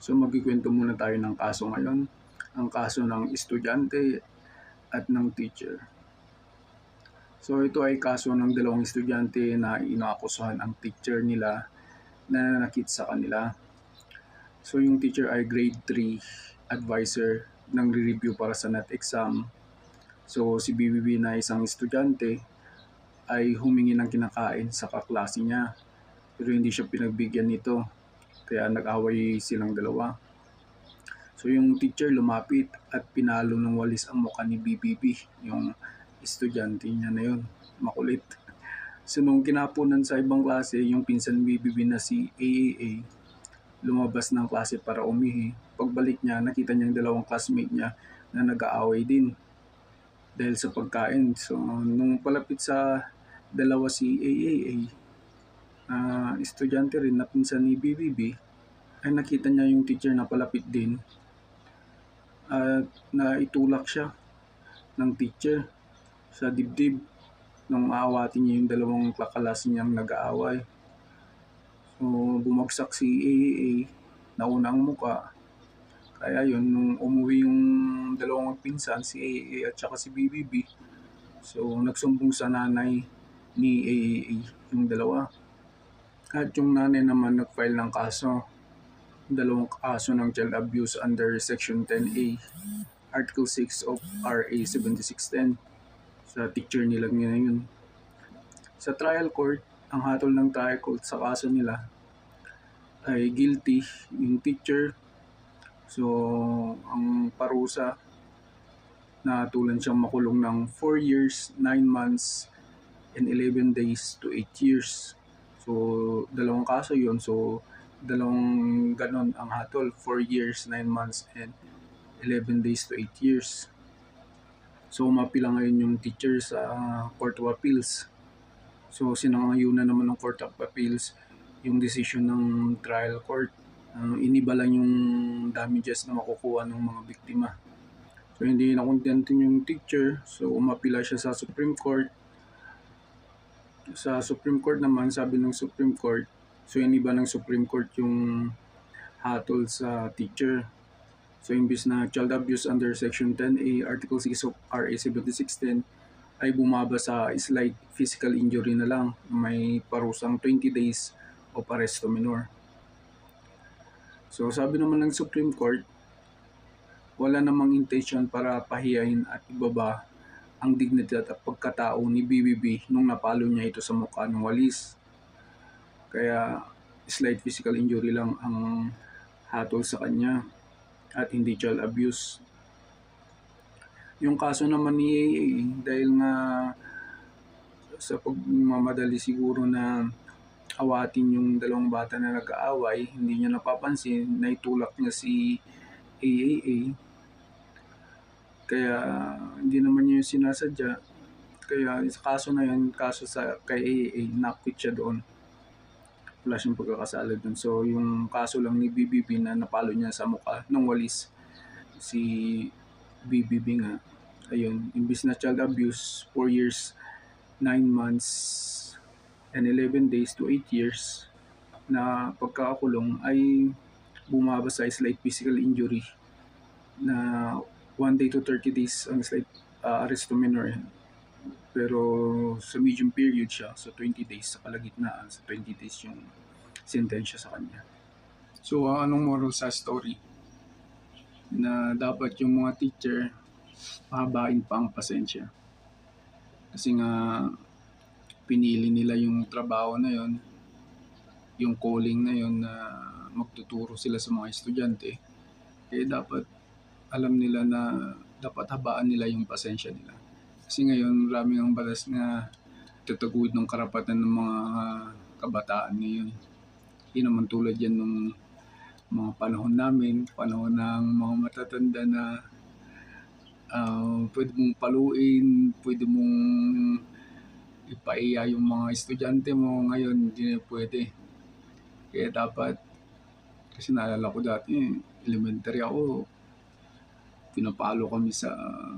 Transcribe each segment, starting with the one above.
So magkikwento muna tayo ng kaso ngayon, ang kaso ng estudyante at ng teacher. So ito ay kaso ng dalawang estudyante na inaakusahan ang teacher nila na nanakit sa kanila. So yung teacher ay grade 3 advisor ng review para sa NAT exam. So si BBB na isang estudyante ay humingi ng kinakain sa kaklase niya, pero hindi siya pinagbigyan nito, kaya nag-away silang dalawa. So yung teacher lumapit at pinalo ng walis ang mukha ni BBB, yung estudyante niya na yun, makulit. So nung kinapunan sa ibang klase, yung pinsan ni BBB na si AAA, lumabas ng klase para umihi. Pagbalik niya, nakita niya yung dalawang classmate niya na nag-aaway din dahil sa pagkain. So nung palapit sa dalawa si AAA, estudyante rin na pinsan ni BBB, ay nakita niya yung teacher na palapit din at naitulak siya ng teacher sa dibdib nung aawatin niya yung dalawang kaklase niyang nag-aaway. So bumagsak si AAA na unang muka. Kaya yun, nung umuwi yung dalawang pinsan, si AAA at saka si BBB, so nagsumbong sa nanay ni AAA yung dalawa. At yung nanay naman nag-file ng kaso, dalawang kaso ng child abuse under Section 10A, Article 6 of RA 7610 sa teacher nila ngayon. Sa trial court, ang hatol ng trial court sa kaso nila ay guilty yung teacher. So ang parusa na tulan siyang makulong ng 4 years, 9 months, and 11 days to 8 years. So dalawang kaso yun. So dalawang ganon ang hatol, 4 years, 9 months, and 11 days to 8 years. So umapila ngayon yung teacher sa Court of Appeals. So sinangayunan naman ng Court of Appeals yung decision ng trial court. Iniba lang yung damages na makukuha ng mga biktima. So hindi na kontento yung teacher, so umapila siya sa Supreme Court. Sa Supreme Court naman, sabi ng Supreme Court, so iniba ng Supreme Court yung hatol sa teacher. So imbis na child abuse under Section 10A, Article 6 of RA 7610, ay bumaba sa slight physical injury na lang, may parusang 20 days of arresto minor. So sabi naman ng Supreme Court, wala namang intention para pahiyain at ibaba ang dignidad at pagkatao ni BBB nung napalo niya ito sa mukha ng walis. Kaya slight physical injury lang ang hatol sa kanya at hindi child abuse. Yung kaso naman ni AA, dahil nga sa pagmamadali siguro na awatin yung dalawang bata na nag-aaway, hindi niya napapansin, naitulak niya si AAA. Kaya hindi naman niya yung sinasadya. Kaya sa kaso na yun, kaso sa kay AAA, na-quit siya doon. Wala siyang pagkakasala doon. So yung kaso lang ni BBB na napalo niya sa mukha ng walis si BBB nga, ayun, imbis na child abuse, 4 years, 9 months, and 11 days to 8 years na pagkakakulong, ay bumaba sa slight physical injury na 1 day to 30 days ang slight arresto minor. Pero sa medium period siya, so 20 days sa kalagitnaan, sa 20 days yung sentensya sa kanya. So anong moral sa story? Na dapat yung mga teacher pahabain pa ang pasensya. Kasi nga pinili nila yung trabaho na yon, yung calling na yon, na magtuturo sila sa mga estudyante. Kaya dapat alam nila na dapat habaan nila yung pasensya nila. Kasi ngayon, maraming ang batas na tutugod ng karapatan ng mga kabataan ngayon. Hindi naman tulad yan nung mga panahon namin, panahon ng mga matatanda na pwede mong paluin, pwede mong ipaiya yung mga estudyante mo. Ngayon, hindi na pwede. Kaya dapat, kasi naalala ko dati, elementary ako, pinapalo kami sa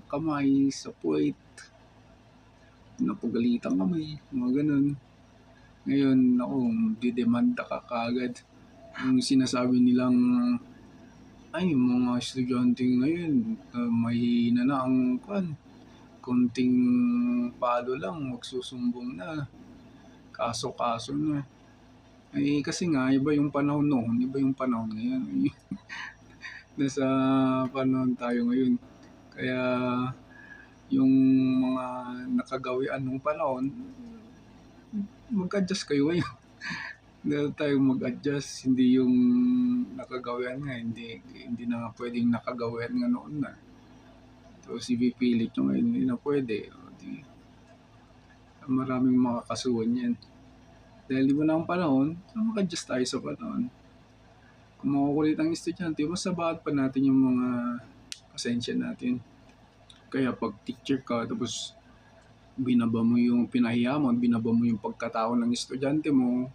kamay, sa puwet, napagalitan kami, mga ganun. Ngayon, ako, didemanda ka kaagad. Yung sinasabi nilang Ay, yung mga estudyante ngayon, mahihina na ang konting palo lang, magsusumbong na, kaso-kaso na. Eh, kasi nga, iba yung panahon noon, iba yung panahon ngayon. Nasa panahon tayo ngayon. Kaya, yung mga nakagawian nung panahon, mag-adjust kayo ngayon. Dapat tayong mag-adjust, hindi yung nakagawian nga, hindi na nga pwedeng nakagawian nga noon na. Tapos ipipilit nyo ngayon, hindi na pwede. O, maraming makakasuhan yan. Dahil iba na ang panahon, mag-adjust tayo sa panahon. Kung makukulit ang estudyante, mas sabahan pa natin yung mga pasensya natin. Kaya pag teacher ka, tapos binaba mo yung pinahiya mo, binaba mo yung pagkatao ng estudyante mo,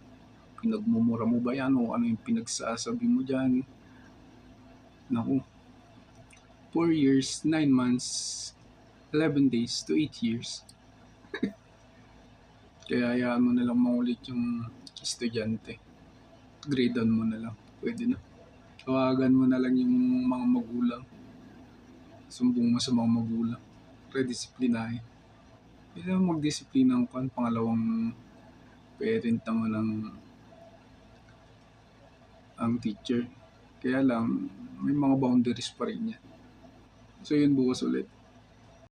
pinagmumura mo ba yan o ano yung pinagsasabi mo dyan? Naku, 4 years, 9 months, 11 days to 8 years. Kaya hayaan mo na lang maulit yung estudyante. Gradean mo na lang. Pwede na. Tawagan mo na lang yung mga magulang. Sumbong mo sa mga magulang. Redisiplinahin. Pwede naman magdisiplina ang pangalawang parent naman ang teacher. Kaya lang, may mga boundaries pa rin yan. So yun, bukas ulit.